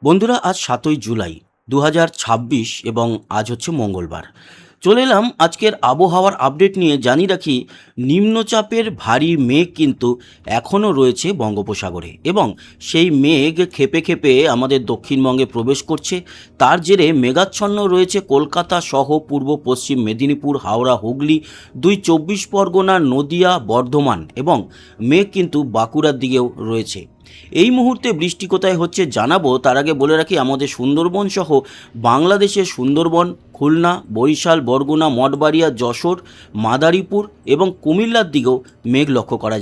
বন্ধুরা, আজ ৭ই জুলাই ২০২৬ এবং আজ হচ্ছে মঙ্গলবার। চলে এলাম আজকের আবহাওয়ার আপডেট নিয়ে। জানিয়ে রাখি, নিম্নচাপের ভারী মেঘ কিন্তু এখনও রয়েছে বঙ্গোপসাগরে এবং সেই মেঘ খেপে খেপে আমাদের দক্ষিণবঙ্গে প্রবেশ করছে। তার জেরে মেঘাচ্ছন্ন রয়েছে কলকাতা সহ পূর্ব পশ্চিম মেদিনীপুর, হাওড়া, হুগলি, দুই চব্বিশ পরগনা, নদিয়া, বর্ধমান এবং মেঘ কিন্তু বাঁকুড়ার দিকেও রয়েছে। এই মুহূর্তে বৃষ্টি কোথায় হচ্ছে জানাবো, তার আগে বলে রাখি আমাদের সুন্দরবন সহ বাংলাদেশের সুন্দরবন, খুলনা, বরিশাল, বরগুনা, মঠবাড়িয়া, যশোর, মাদারীপুর এবং কুমিল্লার দিকেও মেঘ লক্ষ্য করা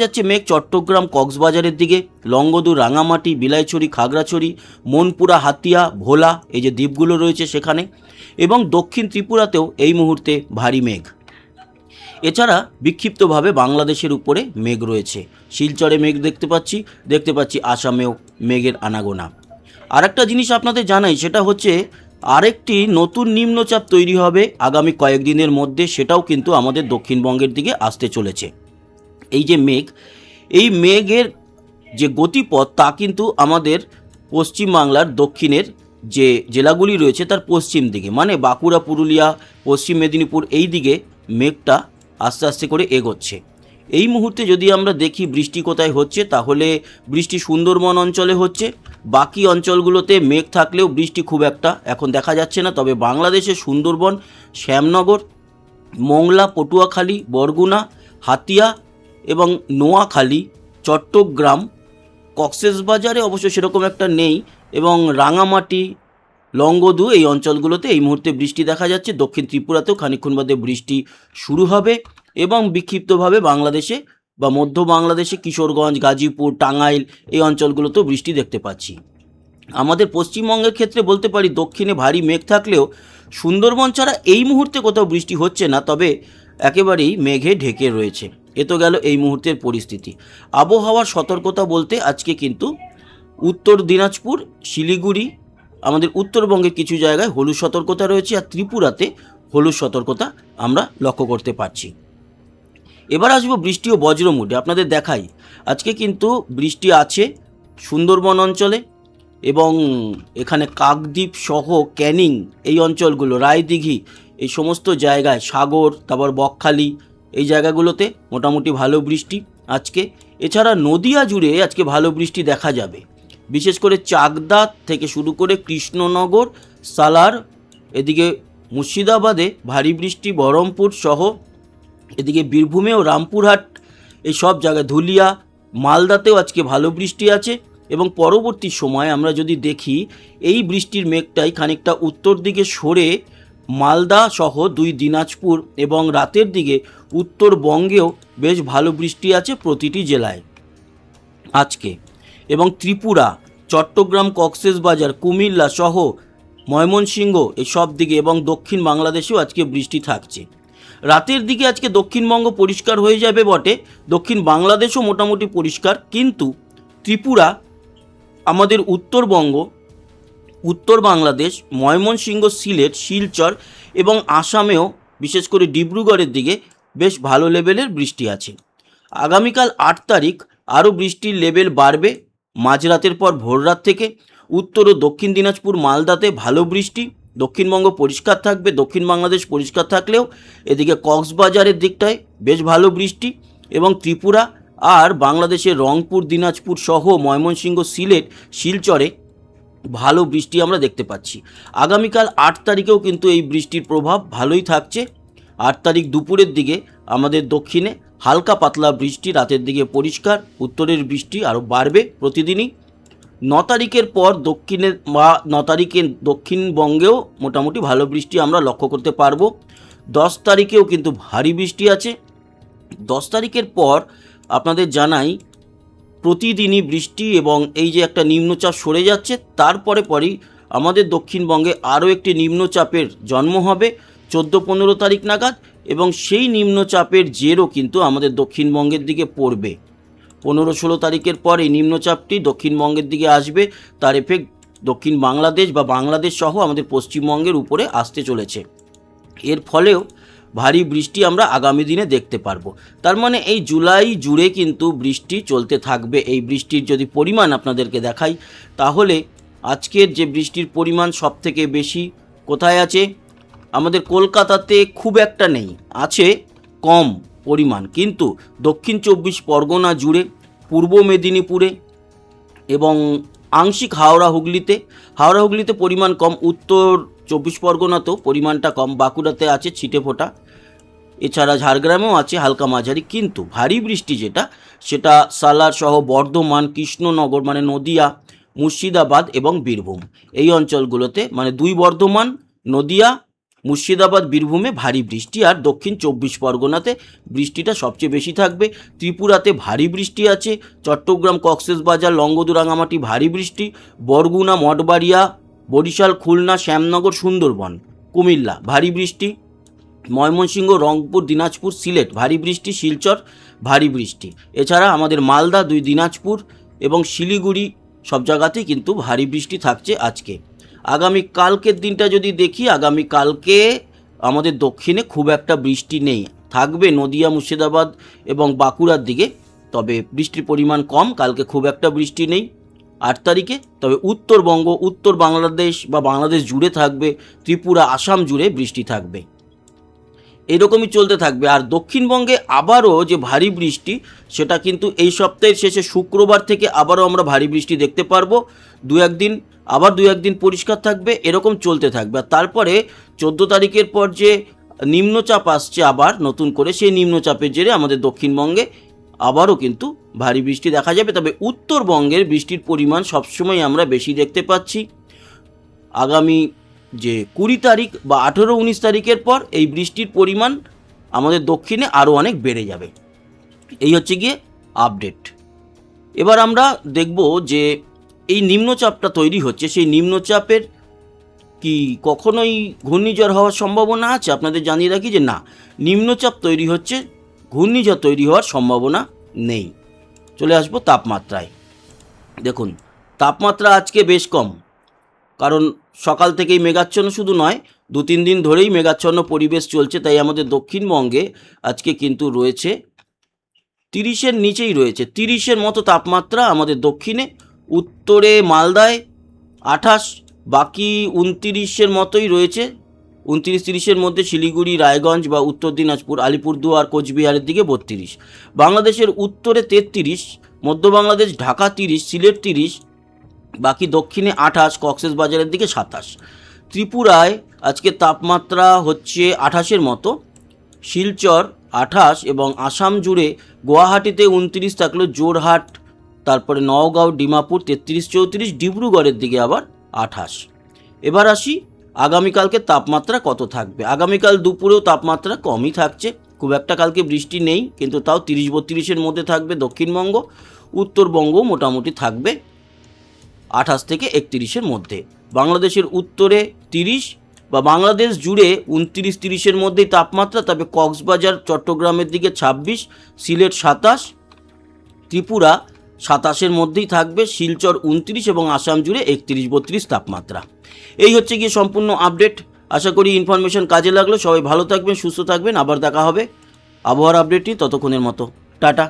যাচ্ছে মেঘ চট্টগ্রাম, কক্সবাজারের দিকে, লংগদু, রাঙামাটি, বিলাইছড়ি, খাগড়াছড়ি, মনপুরা, হাতিয়া, ভোলা, এই যে দ্বীপগুলো রয়েছে সেখানে, এবং দক্ষিণ ত্রিপুরাতেও এই মুহূর্তে ভারী মেঘ। এছাড়া বিক্ষিপ্তভাবে বাংলাদেশের উপরে মেঘ রয়েছে। শিলচরে মেঘ দেখতে পাচ্ছি আসামেও মেঘের আনাগোনা। আর একটা জিনিস আপনাদের জানাই, সেটা হচ্ছে আরেকটি নতুন নিম্নচাপ তৈরি হবে আগামী কয়েকদিনের মধ্যে। সেটাও কিন্তু আমাদের দক্ষিণবঙ্গের দিকে আসতে চলেছে। এই যে মেঘ, এই মেঘের যে গতিপথ তা কিন্তু আমাদের পশ্চিমবাংলার দক্ষিণের যে জেলাগুলি রয়েছে তার পশ্চিম দিকে, মানে বাঁকুড়া, পুরুলিয়া, পশ্চিম মেদিনীপুর, এই দিকে মেঘটা আস্তে আস্তে করে এগোচ্ছে। এই মুহূর্তে যদি আমরা দেখি বৃষ্টি কোথায় হচ্ছে, তাহলে বৃষ্টি সুন্দরবন অঞ্চলে হচ্ছে। বাকি অঞ্চলগুলোতে মেঘ থাকলেও বৃষ্টি খুব একটা এখন দেখা যাচ্ছে না। তবে বাংলাদেশের সুন্দরবন, শ্যামনগর, মোংলা, পটুয়াখালী, বরগুনা, হাতিয়া এবং নোয়াখালী, চট্টগ্রাম, কক্সবাজারে অবশ্য সেরকম একটা নেই, এবং রাঙামাটি, লংগদু, এই অঞ্চলগুলোতে এই মুহূর্তে বৃষ্টি দেখা যাচ্ছে। দক্ষিণ ত্রিপুরাতেও খানিকক্ষণ বাদে বৃষ্টি শুরু হবে এবং বিক্ষিপ্তভাবে বাংলাদেশে বা মধ্য বাংলাদেশে কিশোরগঞ্জ, গাজীপুর, টাঙ্গাইল, এই অঞ্চলগুলোতেও বৃষ্টি দেখতে পাচ্ছি। আমাদের পশ্চিমবঙ্গের ক্ষেত্রে বলতে পারি দক্ষিণে ভারী মেঘ থাকলেও সুন্দরবন ছাড়া এই মুহূর্তে কোথাও বৃষ্টি হচ্ছে না, তবে একেবারেই মেঘে ঢেকে রয়েছে। এ তো গেল এই মুহূর্তের পরিস্থিতি। আবহাওয়ার সতর্কতা বলতে আজকে কিন্তু উত্তর দিনাজপুর, শিলিগুড়ি, আমাদের উত্তরবঙ্গের কিছু জায়গায় হলুদ সতর্কতা রয়েছে, আর ত্রিপুরাতে হলুদ সতর্কতা আমরা লক্ষ্য করতে পারছি। এবার আসবো বৃষ্টি ও বজ্র মুডে। আপনাদের দেখাই, আজকে কিন্তু বৃষ্টি আছে সুন্দরবন অঞ্চলে এবং এখানে কাকদ্বীপ সহ ক্যানিং, এই অঞ্চলগুলো, রায়দিঘি, এই সমস্ত জায়গায়, সাগর, তারপর বকখালি, এই জায়গাগুলোতে মোটামুটি ভালো বৃষ্টি আজকে। এছাড়া নদিয়া জুড়ে আজকে ভালো বৃষ্টি দেখা যাবে। বিশেষ করে চাকদা থেকে শুরু করে কৃষ্ণনগর, সালার, এদিকে মুর্শিদাবাদে ভারী বৃষ্টি, বহরমপুর সহ এদিকে বীরভূমে ও রামপুরহাট, এই সব জায়গায়, ধুলিয়া, মালদাতেও আজকে ভালো বৃষ্টি আছে। এবং পরবর্তী সময় আমরা যদি দেখি, এই বৃষ্টির মেঘটাই খানিকটা উত্তর দিকে সরে মালদা সহ দুই দিনাজপুর এবং রাতের দিকে উত্তরবঙ্গেও বেশ ভালো বৃষ্টি আছে প্রতিটি জেলায় আজকে। এবং ত্রিপুরা, চট্টগ্রাম, কক্সবাজার, কুমিল্লা সহ ময়মনসিংহ, এই সব দিকে এবং দক্ষিণ বাংলাদেশেও আজকে বৃষ্টি থাকছে। রাতের দিকে আজকে দক্ষিণবঙ্গ পরিষ্কার হয়ে যাবে বটে, দক্ষিণ বাংলাদেশও মোটামুটি পরিষ্কার, কিন্তু ত্রিপুরা, আমাদের উত্তরবঙ্গ, উত্তর বাংলাদেশ, ময়মনসিংহ, সিলেট, শিলচর এবং আসামেও বিশেষ করে ডিব্রুগড়ের দিকে বেশ ভালো লেভেলের বৃষ্টি আছে। আগামীকাল ৮ তারিখ আরও বৃষ্টির লেভেল বাড়বে মাঝরাতের পর ভোররাত থেকে। উত্তর ও দক্ষিণ দিনাজপুর, মালদাতে ভালো বৃষ্টি, দক্ষিণবঙ্গ পরিষ্কার থাকবে। দক্ষিণ বাংলাদেশ পরিষ্কার থাকলেও এদিকে কক্সবাজারের দিকটায় বেশ ভালো বৃষ্টি, এবং ত্রিপুরা আর বাংলাদেশের রংপুর, দিনাজপুর সহ ময়মনসিংহ, সিলেট, শিলচরে ভালো বৃষ্টি আমরা দেখতে পাচ্ছি। আগামীকাল ৮ তারিখেও কিন্তু এই বৃষ্টির প্রভাব ভালোই থাকছে। ৮ তারিখ দুপুরের দিকে আমাদের দক্ষিণে হালকা পাতলা বৃষ্টি, রাতের দিকে পরিষ্কার, উত্তরের বৃষ্টি আরও বাড়বে প্রতিদিনই। ৯ তারিখের পর দক্ষিণে বা ৯ তারিখে দক্ষিণবঙ্গেও মোটামুটি ভালো বৃষ্টি আমরা লক্ষ্য করতে পারবো। ১০ তারিখেও কিন্তু ভারী বৃষ্টি আছে। ১০ তারিখের পর আপনাদের জানাই প্রতিদিনই বৃষ্টি, এবং এই যে একটা নিম্নচাপ সরে যাচ্ছে, তারপরে পরেই আমাদের দক্ষিণবঙ্গে আরও একটি নিম্নচাপের জন্ম হবে ১৪-১৫ তারিখ নাগাদ, এবং সেই নিম্নচাপের জেরও কিন্তু আমাদের দক্ষিণবঙ্গের দিকে পড়বে। ১৫-১৬ তারিখের পর এই নিম্নচাপটি দক্ষিণবঙ্গের দিকে আসবে, তার এফেক্ট দক্ষিণ বাংলাদেশ বা বাংলাদেশ সহ আমাদের পশ্চিমবঙ্গের উপরে আসতে চলেছে। এর ফলেও ভারী বৃষ্টি আমরা আগামী দিনে দেখতে পারবো। তার মানে এই জুলাই জুড়ে কিন্তু বৃষ্টি চলতে থাকবে। এই বৃষ্টির যদি পরিমাণ আপনাদেরকে দেখাই, তাহলে আজকের যে বৃষ্টির পরিমাণ সবথেকে বেশি কোথায় আছে? আমাদের কলকাতাতে খুব একটা নেই, আছে কম পরিমাণ, কিন্তু দক্ষিণ 24 পরগনা জুড়ে, পূর্ব মেদিনীপুরে এবং আংশিক হাওড়া হুগলিতে পরিমাণ কম, উত্তর 24 পরগনাতেও পরিমাণটা কম, বাঁকুড়াতে আছে ছিটেফোঁটা, এছাড়া ঝাড়গ্রামেও আছে হালকা মাঝারি। কিন্তু ভারী বৃষ্টি সেটা সালার সহ বর্ধমান, কৃষ্ণনগর মানে নদিয়া, মুর্শিদাবাদ এবং বীরভূম, এই অঞ্চলগুলোতে মানে দুই বর্ধমান, নদিয়া, মুর্শিদাবাদ, বীরভূমে ভারী বৃষ্টি। আর দক্ষিণ 24 পরগনাতে বৃষ্টিটা সবচেয়ে বেশি থাকবে। ত্রিপুরাতে ভারী বৃষ্টি আছে, চট্টগ্রাম, কক্সবাজার, লংগদু, রাঙামাটি ভারী বৃষ্টি, বরগুনা, মঠবাড়িয়া, বরিশাল, খুলনা, শ্যামনগর, সুন্দরবন, কুমিল্লা ভারী বৃষ্টি, ময়মনসিংহ, রংপুর, দিনাজপুর, সিলেট ভারী বৃষ্টি, শিলচর ভারী বৃষ্টি। এছাড়া আমাদের মালদা, দুই দিনাজপুর এবং শিলিগুড়ি সব জায়গাতেই কিন্তু ভারী বৃষ্টি থাকছে আজকে। আগামী কালকের দিনটা যদি দেখি, আগামী কালকে আমাদের দক্ষিণে খুব একটা বৃষ্টি নেই, থাকবে নদিয়া, মুর্শিদাবাদ এবং বাঁকুড়ার দিকে, তবে বৃষ্টির পরিমাণ কম, কালকে খুব একটা বৃষ্টি নেই 8 তারিখে। তবে উত্তরবঙ্গ, উত্তর বাংলাদেশ বা বাংলাদেশ জুড়ে থাকবে, ত্রিপুরা, আসাম জুড়ে বৃষ্টি থাকবে, এরকমই চলতে থাকবে। আর দক্ষিণবঙ্গে আবারও যে ভারী বৃষ্টি, সেটা কিন্তু এই সপ্তাহের শেষে শুক্রবার থেকে আবারও আমরা ভারী বৃষ্টি দেখতে পারবো। দু একদিন পরিষ্কার থাকবে, এরকম চলতে থাকবে। আর তারপরে 14 তারিখের পর যে নিম্নচাপ আসছে আবার নতুন করে, সেই নিম্নচাপের জেরে আমাদের দক্ষিণবঙ্গে আবারও কিন্তু ভারী বৃষ্টি দেখা যাবে। তবে উত্তরবঙ্গের বৃষ্টির পরিমাণ সবসময় আমরা বেশি দেখতে পাচ্ছি। আগামী যে 20 তারিখ বা 18-19 তারিখের পর এই বৃষ্টির পরিমাণ আমাদের দক্ষিণে আরও অনেক বেড়ে যাবে। এই হচ্ছে গিয়ে আপডেট। এবার আমরা দেখব যে এই নিম্নচাপটা তৈরি হচ্ছে, সেই নিম্নচাপের কি কখনোই ঘূর্ণিঝড় হওয়ার সম্ভাবনা আছে? আপনাদের জানিয়ে রাখি যে না, নিম্নচাপ তৈরি হচ্ছে, ঘূর্ণিঝড় তৈরি হওয়ার সম্ভাবনা নেই। চলে আসবো তাপমাত্রায়। দেখুন, তাপমাত্রা আজকে বেশ কম, কারণ সকাল থেকেই মেঘাচ্ছন্ন, শুধু নয় 2-3 দিন ধরেই মেঘাচ্ছন্ন পরিবেশ চলছে। তাই আমাদের দক্ষিণবঙ্গে আজকে কিন্তু রয়েছে 30-এর নিচেই রয়েছে, 30-এর মতো তাপমাত্রা আমাদের দক্ষিণে। উত্তরে মালদায় 28, বাকি 29-এর মতোই রয়েছে, 29-30-এর মধ্যে শিলিগুড়ি, রায়গঞ্জ বা উত্তর দিনাজপুর, আলিপুরদুয়ার, কোচবিহারের দিকে 32। বাংলাদেশের উত্তরে 33, মধ্য বাংলাদেশ, ঢাকা 30, সিলেট 30, বাকি দক্ষিণে 28, কক্সবাজারের দিকে 27। ত্রিপুরায় আজকে তাপমাত্রা হচ্ছে 28-এর মতো, শিলচর 28 এবং আসাম জুড়ে গুয়াহাটিতে 29 থাকলো, জোরহাট, তারপরে নওগাঁও, ডিমাপুর 33-34, ডিব্রুগড়ের দিকে আবার 28। এবার আসি আগামীকালকে তাপমাত্রা কত থাকবে। আগামীকাল দুপুরেও তাপমাত্রা কমই থাকছে, খুব একটা কালকে বৃষ্টি নেই, কিন্তু তাও 30-32-এর মধ্যে থাকবে দক্ষিণবঙ্গ। উত্তরবঙ্গ মোটামুটি থাকবে 28 থেকে 31-এর মধ্যে। বাংলাদেশের উত্তরে 30 বা বাংলাদেশ জুড়ে 29-30-এর মধ্যেই তাপমাত্রা, তবে কক্সবাজার, চট্টগ্রামের দিকে 26, সিলেট 27, ত্রিপুরা 27-এর মধ্যেই থাকবে, শিলচর 29 এবং আসাম জুড়ে 31-32 তাপমাত্রা। এই হচ্ছে গিয়ে সম্পূর্ণ আপডেট। আশা করি ইনফরমেশন কাজে লাগলো। সবাই ভালো থাকবেন, সুস্থ থাকবেন। আবার দেখা হবে আবহাওয়ার আপডেটটি, ততক্ষণের মতো টাটা।